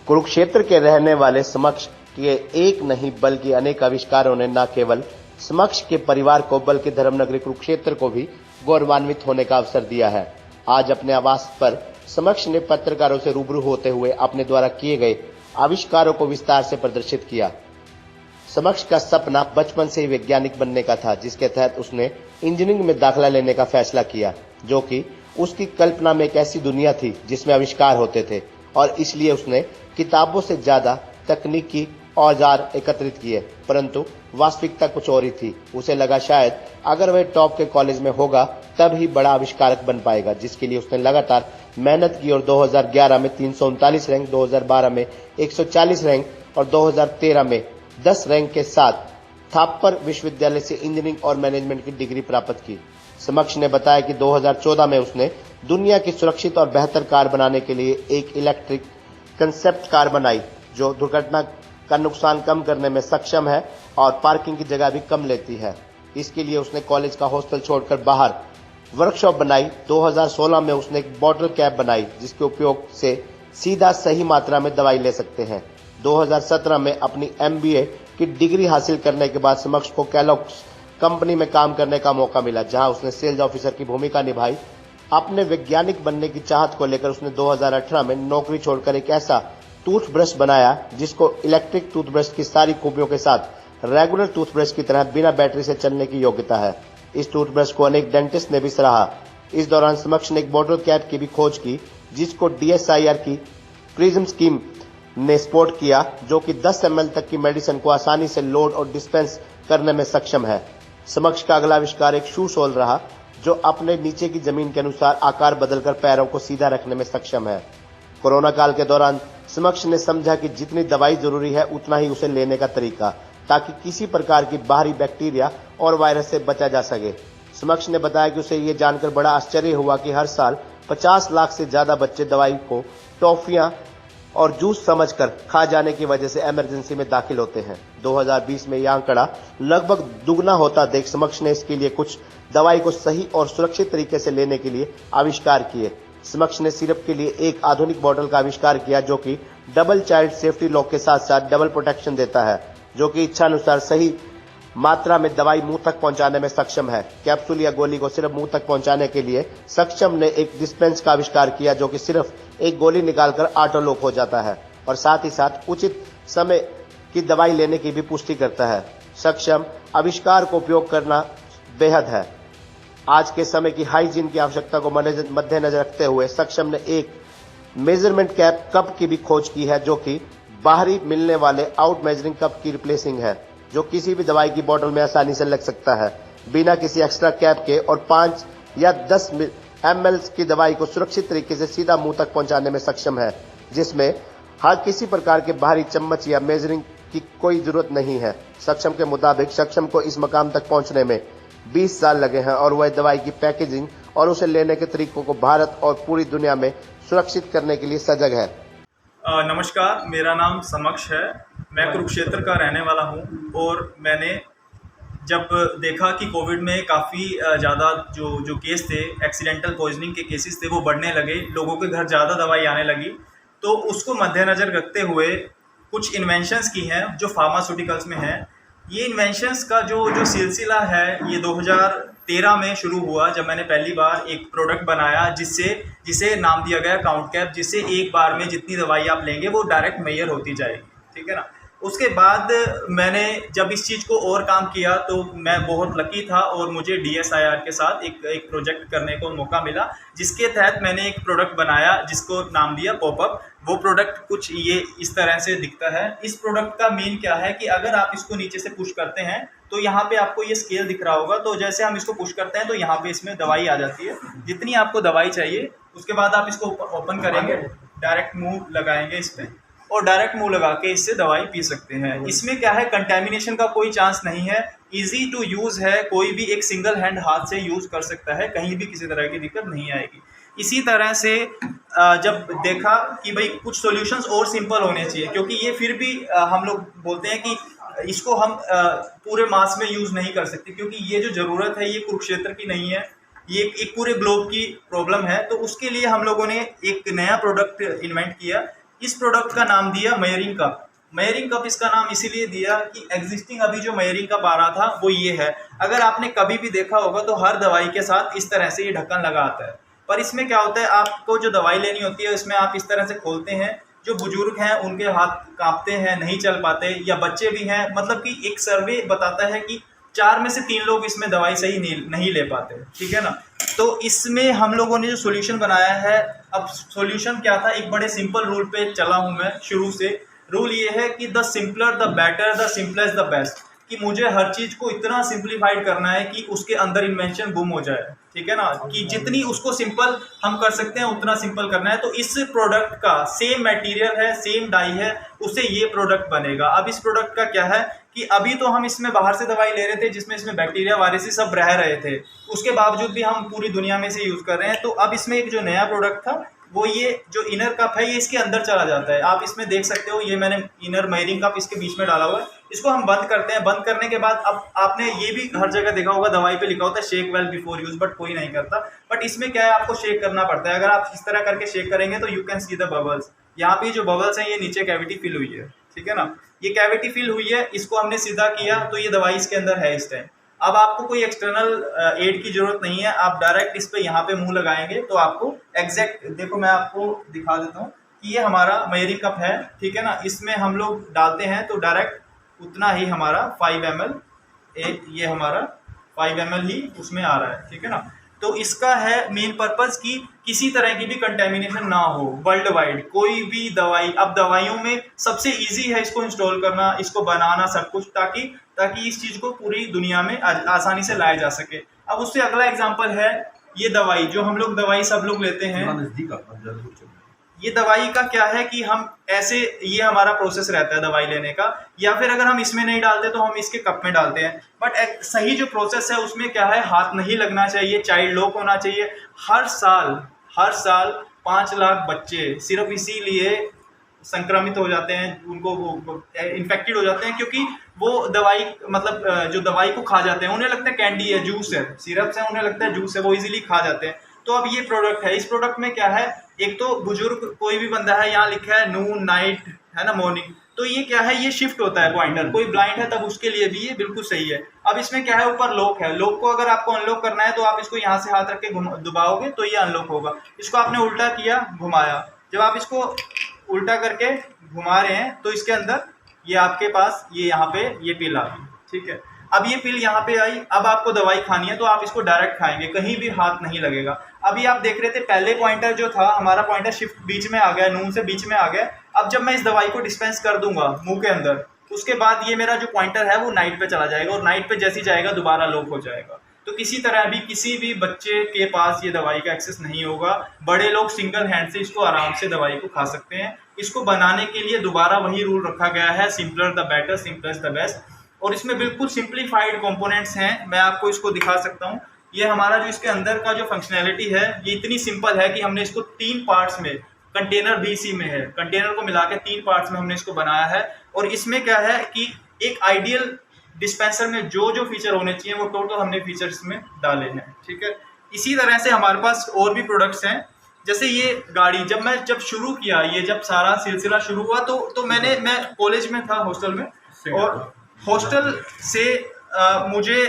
कुरुक्षेत्र के रहने वाले समक्ष के एक नहीं बल्कि अनेक आविष्कारों ने न केवल समक्ष के परिवार को बल्कि धर्मनगरी कुरुक्षेत्र को भी गौरवान्वित होने का अवसर दिया है। आज अपने आवास पर समक्ष ने पत्रकारों से रूबरू होते हुए अपने द्वारा किए गए आविष्कारों को विस्तार से प्रदर्शित किया। समक्ष का सपना बचपन से ही वैज्ञानिक बनने का था, जिसके तहत उसने इंजीनियरिंग में दाखिला लेने का फैसला किया, जो कि उसकी कल्पना में एक ऐसी दुनिया थी जिसमें आविष्कार होते थे, और इसलिए उसने किताबों से ज्यादा तकनीकी औजार एकत्रित किए। परंतु वास्तविकता कुछ और ही थी। उसे लगा शायद अगर वह टॉप के कॉलेज में होगा तब ही बड़ा आविष्कारक बन पाएगा, जिसके लिए उसने लगातार मेहनत की और 2011 में 339 रैंक, 2012 में 140 रैंक और 2013 में 10 रैंक के साथ थापर विश्वविद्यालय से इंजीनियरिंग और मैनेजमेंट की डिग्री प्राप्त की। समक्ष ने बताया कि 2014 में उसने दुनिया की सुरक्षित और बेहतर कार बनाने के लिए एक इलेक्ट्रिक कंसेप्ट कार बनाई, जो दुर्घटना का नुकसान कम करने में सक्षम है और पार्किंग की जगह भी कम लेती है। इसके लिए उसने कॉलेज का हॉस्टल छोड़कर बाहर वर्कशॉप बनाई। 2016 में उसने एक बॉटल कैप बनाई, जिसके उपयोग से सीधा सही मात्रा में दवाई ले सकते हैं। 2017 में अपनी MBA की डिग्री हासिल करने के बाद समक्ष को कैलॉग्स कंपनी में काम करने का मौका मिला, जहां उसने सेल्स ऑफिसर की भूमिका निभाई। अपने वैज्ञानिक बनने की चाहत को लेकर उसने 2018 में नौकरी छोड़कर एक ऐसा टूथब्रश बनाया जिसको इलेक्ट्रिक टूथब्रश की सारी खूबियों के साथ रेगुलर टूथब्रश की तरह बिना बैटरी से चलने की योग्यता है। इस टूथब्रश को अनेक डेंटिस्ट ने भी सराहा। इस दौरान समक्ष ने एक बॉटल कैप की भी खोज की, जिसको DSIR की प्रिज्म स्कीम ने सपोर्ट किया, जो कि 10 ml तक की मेडिसिन को आसानी से लोड और डिस्पेंस करने में सक्षम है। समक्ष का अगला आविष्कार एक शू सोल रहा, जो अपने नीचे की जमीन के अनुसार आकार बदलकर पैरों को सीधा रखने में सक्षम है। कोरोना काल के दौरान समक्ष ने समझा कि जितनी दवाई जरूरी है उतना ही उसे लेने का तरीका, ताकि किसी प्रकार की बाहरी बैक्टीरिया और वायरस से बचा जा सके। समक्ष ने बताया कि उसे ये जानकर बड़ा आश्चर्य हुआ कि हर साल 50 लाख से ज्यादा बच्चे दवाई को टॉफियां और जूस समझकर खा जाने की वजह से इमरजेंसी में दाखिल होते हैं। 2020 में यह आंकड़ा लगभग दुगना होता देख समक्ष ने इसके लिए कुछ दवाई को सही और सुरक्षित तरीके से लेने के लिए आविष्कार किए। समक्ष ने सिरप के लिए एक आधुनिक बॉटल का आविष्कार किया, जो कि डबल चाइल्ड सेफ्टी लॉक के साथ साथ डबल प्रोटेक्शन देता है, जो कि इच्छा अनुसार सही मात्रा में दवाई मुंह तक पहुंचाने में सक्षम है। कैप्सूल या गोली को सिर्फ मुंह तक पहुंचाने के लिए सक्षम ने एक डिस्पेंस का आविष्कार किया, जो कि सिर्फ एक गोली निकालकर ऑटो लॉक हो जाता है और साथ ही साथ उचित समय की दवाई लेने की भी पुष्टि करता है। सक्षम आविष्कार को उपयोग करना बेहद है। आज के समय की हाइजीन की आवश्यकता को मद्देनजर रखते हुए सक्षम ने एक मेजरमेंट कैप कप की भी खोज की है, जो कि बाहरी मिलने वाले आउट मेजरिंग कप की रिप्लेसिंग है, जो किसी भी दवाई की बोतल में आसानी से लग सकता है बिना किसी एक्स्ट्रा कैप के, और 5 या 10 ml की दवाई को सुरक्षित तरीके से सीधा मुंह तक पहुंचाने में सक्षम है, जिसमें हर किसी प्रकार के बाहरी चम्मच या मेजरिंग की कोई जरूरत नहीं है। सक्षम के मुताबिक सक्षम को इस मकाम तक पहुंचने में 20 साल लगे हैं और वह दवाई की पैकेजिंग और उसे लेने के तरीकों को भारत और पूरी दुनिया में सुरक्षित करने के लिए सजग है। नमस्कार, मेरा नाम समक्ष है। मैं कुरुक्षेत्र का रहने वाला हूं और मैंने जब देखा कि कोविड में काफ़ी ज़्यादा जो केस थे, एक्सीडेंटल पॉइजनिंग के केसेस थे, वो बढ़ने लगे, लोगों के घर ज़्यादा दवाई आने लगी, तो उसको मद्देनज़र रखते हुए कुछ इन्वेंशंस की हैं जो फार्मास्यूटिकल्स में हैं। ये इन्वेंशंस का जो सिलसिला है, ये 2013 में शुरू हुआ, जब मैंने पहली बार एक प्रोडक्ट बनाया जिसे नाम दिया गया काउंट कैप, जिससे एक बार में जितनी दवाई आप लेंगे वो डायरेक्ट मेजर होती जाएगी, ठीक है ना। उसके बाद मैंने जब इस चीज़ को और काम किया तो मैं बहुत लकी था और मुझे DSIR के साथ एक प्रोजेक्ट करने को मौका मिला, जिसके तहत मैंने एक प्रोडक्ट बनाया जिसको नाम दिया पॉपअप। वो प्रोडक्ट कुछ ये इस तरह से दिखता है। इस प्रोडक्ट का मेन क्या है कि अगर आप इसको नीचे से पुश करते हैं तो यहाँ पे आपको ये स्केल दिख रहा होगा, तो जैसे हम इसको पुश करते हैं तो यहाँ पे इसमें दवाई आ जाती है, जितनी आपको दवाई चाहिए। उसके बाद आप इसको ओपन करेंगे, डायरेक्ट मुंह लगाएंगे इस पर और डायरेक्ट मुंह लगा के इससे दवाई पी सकते हैं। इसमें क्या है, कंटेमिनेशन का कोई चांस नहीं है, इजी टू यूज़ है, कोई भी एक सिंगल हैंड हाथ से यूज़ कर सकता है, कहीं भी किसी तरह की दिक्कत नहीं आएगी। इसी तरह से जब देखा कि भाई कुछ सॉल्यूशंस और सिंपल होने चाहिए, क्योंकि ये फिर भी हम लोग बोलते हैं कि इसको हम पूरे मास में यूज़ नहीं कर सकते, क्योंकि ये जो ज़रूरत है ये कुरुक्षेत्र की नहीं है, ये एक पूरे ग्लोब की प्रॉब्लम है। तो उसके लिए हम लोगों ने एक नया प्रोडक्ट इन्वेंट किया इस प्रोडक्ट का नाम दिया मेयरिंग कप। मेयरिंग कप इसका नाम इसीलिए दिया कि एग्जिस्टिंग अभी जो मेयरिंग कप आ रहा था वो ये है। अगर आपने कभी भी देखा होगा तो हर दवाई के साथ इस तरह से ये ढक्कन लगा आता है, पर इसमें क्या होता है, आपको जो दवाई लेनी होती है इसमें आप इस तरह से खोलते हैं, जो बुजुर्ग हैं उनके हाथ कांपते हैं, नहीं चल पाते, या बच्चे भी हैं, मतलब कि एक सर्वे बताता है कि 4 में से 3 लोग इसमें दवाई सही नहीं ले पाते, ठीक है ना। तो इसमें हम लोगों ने जो सॉल्यूशन बनाया है, अब सॉल्यूशन क्या था, एक बड़े सिंपल रूल पे चला हूँ मैं शुरू से। रूल ये है कि the simpler the better, the simplest the best, कि मुझे हर चीज़ को इतना सिंप्लीफाइड करना है कि उसके अंदर इन्वेंशन गुम हो जाए, ठीक है ना, कि जितनी उसको सिंपल हम कर सकते हैं उतना सिंपल करना है। तो इस प्रोडक्ट का सेम मटेरियल है, सेम डाई है, उससे ये प्रोडक्ट बनेगा। अब इस प्रोडक्ट का क्या है कि अभी तो हम इसमें बाहर से दवाई ले रहे थे जिसमें इसमें बैक्टीरिया वायरस सब रह रहे थे, उसके बावजूद भी हम पूरी दुनिया में से यूज़ कर रहे हैं। तो अब इसमें एक जो नया प्रोडक्ट था वो ये जो इनर कप है ये इसके अंदर चला जाता है। आप इसमें देख सकते हो, ये मैंने इनर मेयरिंग कप इसके बीच में डाला हुआ है। इसको हम बंद करते हैं। बंद करने के बाद अब आपने ये भी हर जगह देखा होगा, दवाई पे लिखा होता है shake well before use, but कोई नहीं करता। बट इसमें क्या है, आपको शेक करना पड़ता है। अगर आप इस तरह करके शेक करेंगे तो you can see the bubbles. यहाँ पे जो बबल्स हैं ये नीचे कैविटी फिल हुई है, ठीक है ना, ये कैविटी फिल हुई है, इसको हमने सीधा किया तो ये दवाई इसके अंदर है इस टाइम। अब आपको कोई एक्सटर्नल एड की जरूरत नहीं है, आप डायरेक्ट इस पे यहाँ पे मुंह लगाएंगे तो आपको एग्जैक्ट, देखो मैं आपको दिखा देता हूँ कि ये हमारा मेयरिंग कप है, ठीक है ना, इसमें हम लोग डालते हैं तो डायरेक्ट उतना ही हमारा 5 ml, ये हमारा 5 ml ही उसमें आ रहा है, ठीक है ना। तो इसका है मेन पर्पस कि किसी तरह की भी कंटेमिनेशन ना हो वर्ल्ड वाइड, कोई भी दवाई। अब दवाइयों में सबसे इजी है इसको इंस्टॉल करना, इसको बनाना, सब कुछ, ताकि इस चीज़ को पूरी दुनिया में आसानी से लाया जा सके। अब उससे अगला एग्जांपल है ये दवाई, जो हम लोग दवाई सब लोग लेते हैं। ये दवाई का क्या है कि हम ऐसे, ये हमारा प्रोसेस रहता है दवाई लेने का, या फिर अगर हम इसमें नहीं डालते तो हम इसके कप में डालते हैं। बट सही जो प्रोसेस है उसमें क्या है, हाथ नहीं लगना चाहिए, चाइल्ड लॉक होना चाहिए। हर साल 5 लाख बच्चे सिर्फ इसीलिए संक्रमित हो जाते हैं, उनको वो इन्फेक्टेड हो जाते हैं, क्योंकि वो दवाई, मतलब जो दवाई को खा जाते हैं, उन्हें लगता है कैंडी है, जूस है, सिरप है, उन्हें लगता है जूस है, वो इजीली खा जाते हैं। तो अब ये प्रोडक्ट है, इस प्रोडक्ट में क्या है, एक तो बुजुर्ग कोई भी बंदा है, यहाँ लिखा है नून नाइट, है ना, मॉर्निंग, तो ये क्या है, ये शिफ्ट होता है पॉइंटर, कोई ब्लाइंड है तब उसके लिए भी ये बिल्कुल सही है। अब इसमें क्या है, ऊपर लॉक है, लॉक को अगर आपको अनलॉक करना है तो आप इसको यहाँ से हाथ रख के दबाओगे तो ये अनलॉक होगा। इसको आपने उल्टा किया, घुमाया, जब आप इसको उल्टा करके घुमा रहे हैं तो इसके अंदर ये आपके पास ये यहाँ पे ये पिल आ गई, ठीक है। अब ये पिल यहाँ पे आई, अब आपको दवाई खानी है तो आप इसको डायरेक्ट खाएंगे, कहीं भी हाथ नहीं लगेगा। अभी आप देख रहे थे पहले पॉइंटर जो था हमारा, पॉइंटर शिफ्ट बीच में आ गया, नून से बीच में आ गया। अब जब मैं इस दवाई को डिस्पेंस कर दूंगा मुंह के अंदर, उसके बाद ये मेरा जो पॉइंटर है वो नाइट पे चला जाएगा, और नाइट पे जैसी जाएगा दोबारा लॉक हो जाएगा। तो किसी तरह भी किसी भी बच्चे के पास ये दवाई का एक्सेस नहीं होगा। बड़े लोग सिंगल हैंड से इसको आराम से दवाई को खा सकते हैं। इसको बनाने के लिए दोबारा वही रूल रखा गया है, simpler the better, simplest the best, और इसमें बिल्कुल सिंप्लीफाइड कंपोनेंट्स हैं। मैं आपको इसको दिखा सकता हूँ। ये हमारा जो इसके अंदर का जो फंक्शनैलिटी है ये इतनी सिंपल है कि हमने इसको 3 पार्ट्स में, कंटेनर भी इसी में है, कंटेनर को मिला के 3 पार्ट्स में हमने इसको बनाया है। और इसमें क्या है कि एक आइडियल डिस्पेंसर में जो जो फीचर होने चाहिए वो टोटल हमने फीचर्स में डाले हैं, ठीक है। इसी तरह से हमारे पास और भी प्रोडक्ट्स हैं, जैसे ये गाड़ी, जब शुरू किया, ये जब सारा सिलसिला शुरू हुआ तो मैं कॉलेज में था, हॉस्टल में, और हॉस्टल से मुझे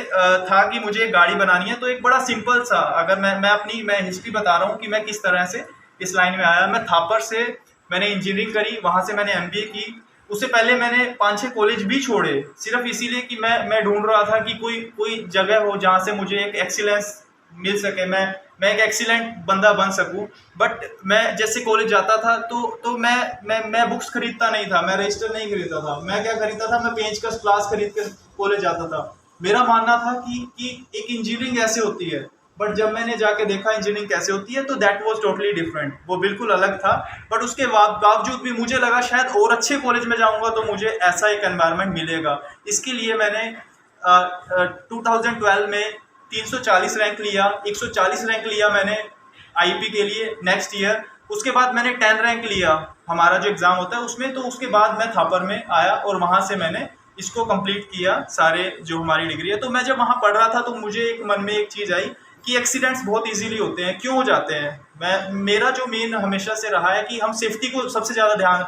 था कि मुझे एक गाड़ी बनानी है। तो एक बड़ा सिंपल सा, अगर मैं हिस्ट्री बता रहा हूँ कि मैं किस तरह से इस लाइन में आया। मैं थापर से मैंने इंजीनियरिंग करी, वहाँ से मैंने MBA की। उससे पहले मैंने 5-6 कॉलेज भी छोड़े, सिर्फ इसीलिए कि मैं ढूंढ रहा था कि कोई जगह हो जहाँ से मुझे एक एक्सीलेंस मिल सके, मैं एक एक्सीलेंट बंदा बन सकूं। बट मैं जैसे कॉलेज जाता था तो मैं बुक्स खरीदता नहीं था, मैं रजिस्टर नहीं खरीदता था। मैं क्या खरीदता था, मैं पेंचकस क्लास खरीद के कॉलेज जाता था। मेरा मानना था कि एक इंजीनियरिंग ऐसे होती है, बट जब मैंने जाके देखा इंजीनियरिंग कैसे होती है तो दैट वाज टोटली डिफरेंट, वो बिल्कुल अलग था। बट उसके बावजूद भी मुझे लगा शायद और अच्छे कॉलेज में जाऊंगा तो मुझे ऐसा एक एनवायरनमेंट मिलेगा। इसके लिए मैंने 2012 में 340 रैंक लिया, 140 रैंक लिया मैंने IB के लिए नेक्स्ट ईयर। उसके बाद मैंने 10 रैंक लिया, हमारा जो एग्ज़ाम होता है उसमें। तो उसके बाद मैं थापर में आया और वहाँ से मैंने इसको कंप्लीट किया, सारे जो हमारी डिग्री है। तो मैं जब वहाँ पढ़ रहा था तो मुझे एक मन में एक चीज़ आई कि एक्सीडेंट्स बहुत इजीली होते हैं। क्यों हो जाते हैं? मेरा जो मेन हमेशा से रहा है कि हम सेफ्टी को सबसे ज़्यादा ध्यान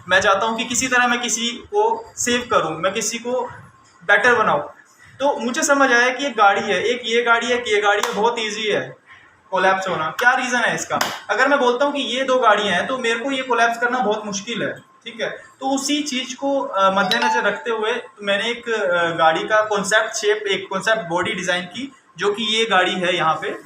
मैं चाहता हूँ कि किसी तरह मैं किसी को सेव करूँ, मैं किसी को बेटर बनाऊँ। तो मुझे समझ आया कि एक गाड़ी है, एक ये गाड़ी है, कि ये गाड़ी है, बहुत ईजी है कोलैप्स होना। क्या रीज़न है इसका? अगर मैं बोलता हूँ कि ये दो गाड़ियाँ हैं तो मेरे को ये कोलैप्स करना बहुत मुश्किल है, ठीक है। तो उसी चीज़ को मद्देनजर रखते हुए मैंने एक गाड़ी का कॉन्सेप्ट शेप, एक कॉन्सेप्ट बॉडी डिज़ाइन की, जो कि ये गाड़ी है यहाँ पे।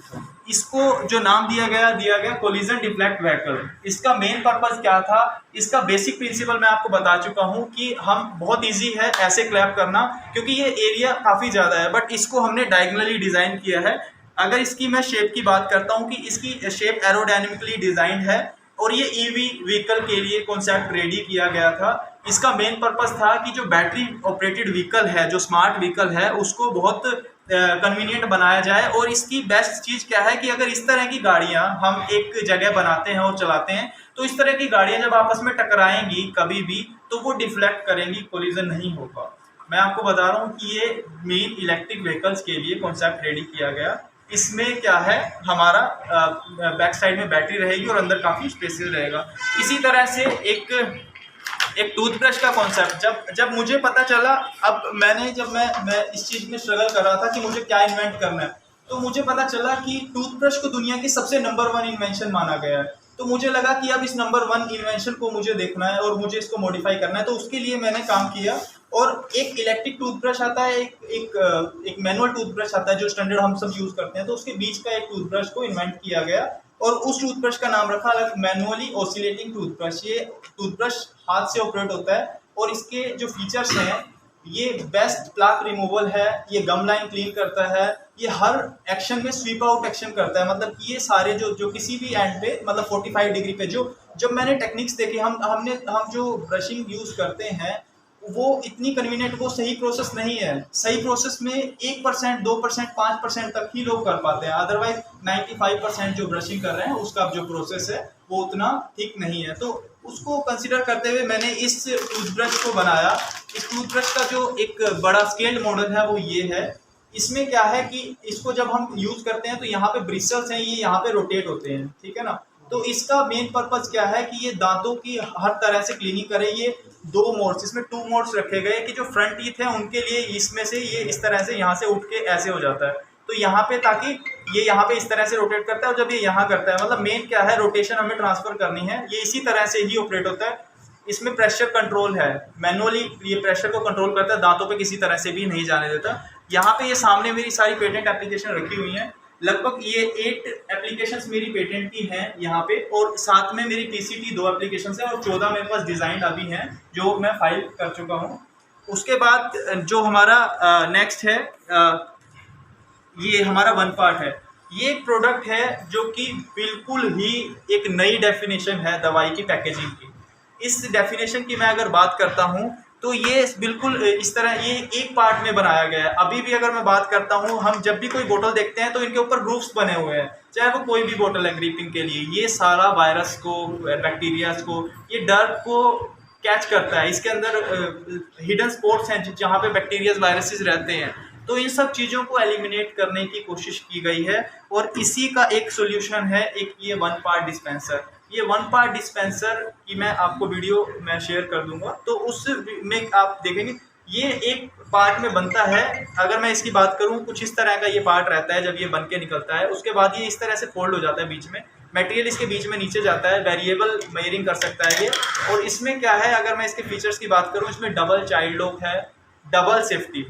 इसको जो नाम दिया गया कोलिजन डिफ्लेक्ट व्हीकल। इसका मेन पर्पस क्या था? इसका बेसिक प्रिंसिपल मैं आपको बता चुका हूँ कि हम बहुत इजी है ऐसे क्लैप करना, क्योंकि ये एरिया काफ़ी ज़्यादा है, बट इसको हमने डायगोनली डिज़ाइन किया है। अगर इसकी मैं शेप की बात करता हूँ कि इसकी शेप एरोडायनेमिकली डिजाइंड है, और ये ईवी व्हीकल के लिए कॉन्सेप्ट रेडी किया गया था। इसका मेन पर्पस था कि जो बैटरी ऑपरेटेड व्हीकल है, जो स्मार्ट व्हीकल है, उसको बहुत कन्वीनियंट बनाया जाए। और इसकी बेस्ट चीज़ क्या है कि अगर इस तरह की गाड़ियाँ हम एक जगह बनाते हैं और चलाते हैं, तो इस तरह की गाड़ियाँ जब आपस में टकराएंगी कभी भी, तो वो डिफ्लेक्ट करेंगी, कोलिजन नहीं होगा। मैं आपको बता रहा हूँ कि ये मेन इलेक्ट्रिक व्हीकल्स के लिए कॉन्सेप्ट रेडी किया गया। इसमें क्या है, हमारा बैक साइड में बैटरी रहेगी और अंदर काफ़ी स्पेसियस रहेगा। इसी तरह से एक टूथब्रश का कॉन्सेप्ट जब मुझे पता चला, अब जब मैं इस चीज़ में स्ट्रगल कर रहा था कि मुझे क्या इन्वेंट करना है, तो मुझे पता चला कि टूथब्रश को दुनिया की सबसे नंबर 1 इन्वेंशन माना गया है। तो मुझे लगा कि अब इस नंबर 1 इन्वेंशन को मुझे देखना है और मुझे इसको मॉडिफाई करना है। तो उसके लिए मैंने काम किया, और एक इलेक्ट्रिक टूथब्रश आता है, एक मैनुअल टूथब्रश आता है जो स्टैंडर्ड हम सब यूज़ करते हैं। तो उसके बीच का एक टूथब्रश को इन्वेंट किया गया, और उस टूथब्रश का नाम रखा अलग, मैनुअली ऑसिलेटिंग टूथब्रश। ये टूथब्रश हाथ से ऑपरेट होता है, और इसके जो फीचर्स हैं, ये बेस्ट प्लाक रिमूवल है, ये गम लाइन क्लीन करता है, ये हर एक्शन में स्वीप आउट एक्शन करता है। मतलब कि ये सारे जो किसी भी एंड पे, मतलब 45 डिग्री पे, जब मैंने टेक्निक्स देखे, हम जो ब्रशिंग यूज़ करते हैं वो इतनी कन्वीनियंट, वो सही प्रोसेस नहीं है। सही प्रोसेस में 1%, 2%, 5% तक ही लोग कर पाते हैं। अदरवाइज 95% जो ब्रशिंग कर रहे हैं उसका जो प्रोसेस है वो उतना ठीक नहीं है। तो उसको कंसिडर करते हुए मैंने इस टूथब्रश को बनाया। इस टूथब्रश का जो एक बड़ा स्केल्ड मॉडल है वो ये है। इसमें क्या है कि इसको जब हम यूज करते हैं तो यहाँ पे ब्रिसल्स हैं, ये यहाँ पे रोटेट होते हैं, ठीक है ना। तो इसका मेन पर्पस क्या है कि ये दांतों की हर तरह से क्लीनिंग करे। ये 2 मोड्स, इसमें 2 मोड्स रखे गए कि जो फ्रंट टीथ है उनके लिए इसमें से ये इस तरह से यहाँ से उठ के ऐसे हो जाता है, तो यहाँ पे, ताकि ये यहाँ पे इस तरह से रोटेट करता है, और जब ये यहाँ करता है, मतलब मेन क्या है, रोटेशन हमें ट्रांसफर करनी है, ये इसी तरह से ही ऑपरेट होता है। इसमें प्रेशर कंट्रोल है, मैनुअली ये प्रेशर को कंट्रोल करता है, दांतों पे किसी तरह से भी नहीं जाने देता। यहाँ पे ये सामने मेरी सारी पेटेंट एप्लीकेशन रखी हुई हैं। लगभग ये 8 एप्लीकेशंस मेरी पेटेंट की हैं यहाँ पे, और साथ में मेरी पीसीटी 2 एप्लीकेशंस हैं, और 14 मेरे पास डिज़ाइन अभी हैं जो मैं फाइल कर चुका हूँ। उसके बाद जो हमारा नेक्स्ट है, ये हमारा वन पार्ट है। ये एक प्रोडक्ट है जो कि बिल्कुल ही एक नई डेफिनेशन है दवाई की पैकेजिंग की। इस डेफिनेशन की मैं अगर बात करता हूँ तो ये बिल्कुल इस तरह, ये एक पार्ट में बनाया गया है। अभी भी अगर मैं बात करता हूँ, हम जब भी कोई बोतल देखते हैं तो इनके ऊपर ग्रूव्स बने हुए हैं, चाहे वो कोई भी बोतल है ग्रिपिंग के लिए। ये सारा वायरस को, बैक्टीरियाज को, ये डर्ट को कैच करता है। इसके अंदर हिडन स्पॉट्स हैं जहाँ पे बैक्टीरियाज, वायरसेस रहते हैं। तो इन सब चीज़ों को एलिमिनेट करने की कोशिश की गई है, और इसी का एक सोल्यूशन है एक ये वन पार्ट डिस्पेंसर। ये वन पार्ट डिस्पेंसर की मैं आपको वीडियो मैं शेयर कर दूंगा, तो उस में आप देखेंगे ये एक पार्ट में बनता है। अगर मैं इसकी बात करूं, कुछ इस तरह का ये पार्ट रहता है जब ये बन के निकलता है। उसके बाद ये इस तरह से फोल्ड हो जाता है, बीच में मटेरियल इसके बीच में नीचे जाता है, वेरिएबल मेयरिंग कर सकता है ये। और इसमें क्या है, अगर मैं इसके फीचर्स की बात करूँ, इसमें डबल चाइल्ड लॉक है, डबल सेफ्टी,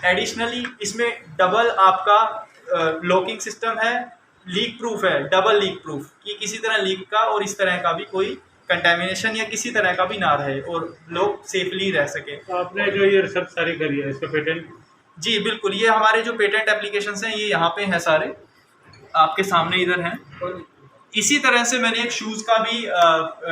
एडिशनली इसमें डबल आपका लॉकिंग सिस्टम है, लीक प्रूफ है, डबल लीक प्रूफ, कि किसी तरह लीक का और इस तरह का भी कोई कंटेमिनेशन या किसी तरह का भी ना रहे और लोग सेफली रह सके। तो आपने जो ये रिसर्च सारी करी है, इसका पेटेंट? जी बिल्कुल, ये हमारे जो पेटेंट एप्लीकेशंस हैं ये यहाँ पे हैं, सारे आपके सामने इधर हैं। इसी तरह से मैंने एक शूज़ का भी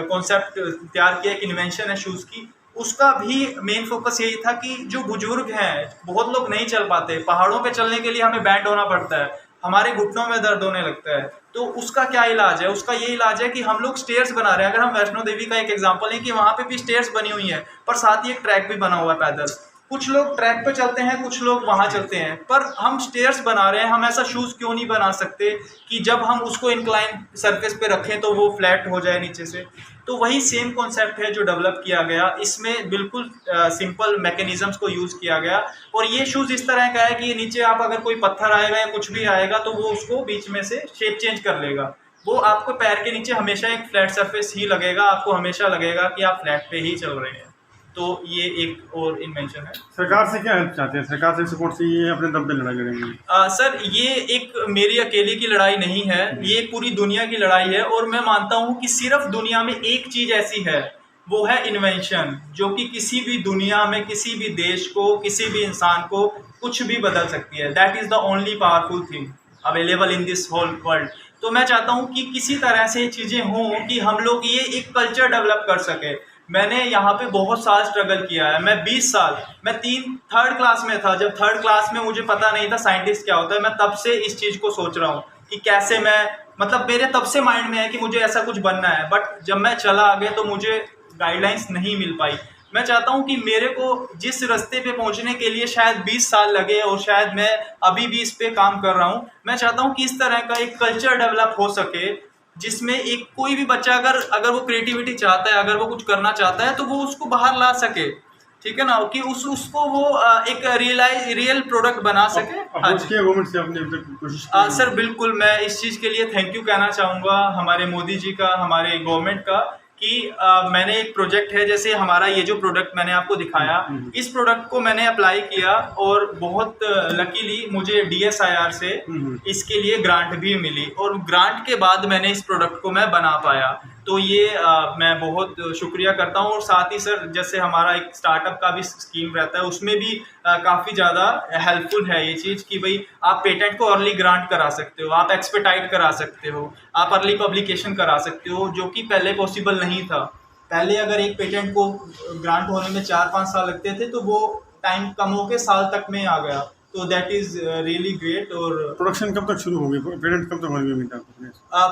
कॉन्सेप्ट तैयार किया, एक इन्वेंशन है शूज़ की। उसका भी मेन फोकस यही था कि जो बुजुर्ग हैं, बहुत लोग नहीं चल पाते, पहाड़ों पे चलने के लिए हमें बैंड होना पड़ता है, हमारे घुटनों में दर्द होने लगता है, तो उसका क्या इलाज है? उसका ये इलाज है कि हम लोग स्टेयर्स बना रहे हैं। अगर हम वैष्णो देवी का एक एग्जांपल है कि वहाँ पे भी स्टेयर्स बनी हुई हैं, पर साथ ही एक ट्रैक भी बना हुआ है पैदल। कुछ लोग ट्रैक पे चलते हैं, कुछ लोग वहाँ चलते हैं, पर हम स्टेयर्स बना रहे हैं, हम ऐसा शूज़ क्यों नहीं बना सकते कि जब हम उसको इंक्लाइन सरफेस पे रखें तो वो फ्लैट हो जाए नीचे से। तो वही सेम कॉन्सेप्ट है जो डेवलप किया गया, इसमें बिल्कुल सिंपल मैकेनिज़म्स को यूज़ किया गया। और ये शूज़ इस तरह का है कि नीचे आप अगर कोई पत्थर आएगा या कुछ भी आएगा तो वो उसको बीच में से शेप चेंज कर लेगा। वो आपको पैर के नीचे हमेशा एक फ्लैट सरफेस ही लगेगा, आपको हमेशा लगेगा कि आप फ्लैट पे ही चल रहे हैं। तो ये एक और इन्वेंशन है। सरकार से क्या हेल्प चाहते हैं? सरकार से सपोर्ट चाहिए, अपने दम पे लड़ाई लड़ेंगे? सर, ये एक मेरी अकेले की लड़ाई नहीं है, ये पूरी दुनिया की लड़ाई है। और मैं मानता हूँ कि सिर्फ दुनिया में एक चीज़ ऐसी है, वो है इन्वेंशन, जो कि किसी भी दुनिया में किसी भी देश को, किसी भी इंसान को कुछ भी बदल सकती है। That is the only powerful thing available in this whole world. तो मैं चाहता हूँ कि किसी तरह से चीज़ें हों कि हम लोग ये एक कल्चर डेवलप कर सकें। मैंने यहाँ पे बहुत साल स्ट्रगल किया है। मैं 20 साल, मैं थर्ड क्लास में था, जब थर्ड क्लास में मुझे पता नहीं था साइंटिस्ट क्या होता है। मैं तब से इस चीज़ को सोच रहा हूँ कि कैसे मैं, मतलब मेरे तब से माइंड में है कि मुझे ऐसा कुछ बनना है। बट जब मैं चला आगे तो मुझे गाइडलाइंस नहीं मिल पाई। मैं चाहता हूँ कि मेरे को जिस रास्ते पे पहुँचने के लिए शायद 20 साल लगे और शायद मैं अभी भी इस पे काम कर रहा हूँ, मैं चाहता हूँ कि इस तरह का एक कल्चर डेवलप हो सके जिसमें एक कोई भी बच्चा अगर वो क्रिएटिविटी चाहता है, अगर वो कुछ करना चाहता है तो वो उसको बाहर ला सके, ठीक है ना, कि उसको वो एक रियल प्रोडक्ट बना सके। हाँ जी। गवर्नमेंट से अपने अब तक कोशिश सर बिल्कुल, मैं इस चीज़ के लिए थैंक यू कहना चाहूँगा हमारे मोदी जी का, हमारे गवर्नमेंट का, कि मैंने एक प्रोजेक्ट है, जैसे हमारा ये जो प्रोडक्ट मैंने आपको दिखाया, इस प्रोडक्ट को मैंने अप्लाई किया और बहुत लकीली मुझे DSIR से इसके लिए ग्रांट भी मिली, और ग्रांट के बाद मैंने इस प्रोडक्ट को मैं बना पाया। तो ये मैं बहुत शुक्रिया करता हूँ। और साथ ही सर, जैसे हमारा एक स्टार्टअप का भी स्कीम रहता है, उसमें भी काफ़ी ज़्यादा हेल्पफुल है ये चीज़ कि भाई आप पेटेंट को अर्ली ग्रांट करा सकते हो, आप एक्सपेटाइट करा सकते हो, आप अर्ली पब्लिकेशन करा सकते हो, जो कि पहले पॉसिबल नहीं था। पहले अगर एक पेटेंट को ग्रांट होने में 4-5 साल लगते थे, तो वो टाइम कम होकर साल तक में आ गया। तो दैट इज़ रियली ग्रेट। और प्रोडक्शन कब तक शुरू होगी? पेटेंट कब तक होगी उम्मीद है?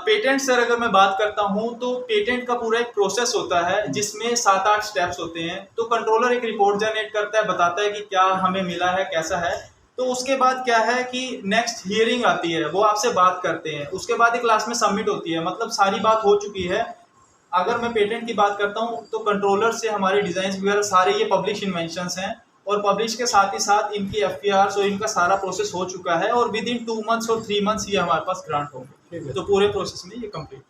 पेटेंट सर, अगर मैं बात करता हूँ तो पेटेंट का पूरा एक प्रोसेस होता है जिसमें 7-8 स्टेप्स होते हैं। तो कंट्रोलर एक रिपोर्ट जनरेट करता है, बताता है कि क्या हमें मिला है, कैसा है। तो उसके बाद क्या है कि नेक्स्ट हियरिंग आती है, वो आपसे बात करते हैं, उसके बाद एक लास्ट में सबमिट होती है, मतलब सारी बात हो चुकी है। अगर मैं पेटेंट की बात करता हूँ तो कंट्रोलर से हमारे डिज़ाइन वगैरह सारे ये पब्लिश इन्वेंशंस हैं, और पब्लिश के साथ ही साथ इनकी FPRs और इनका सारा प्रोसेस हो चुका है, और विद इन 2 मंथ्स और 3 मंथ्स ये हमारे पास ग्रांट होंगे। तो पूरे प्रोसेस में ये कंप्लीट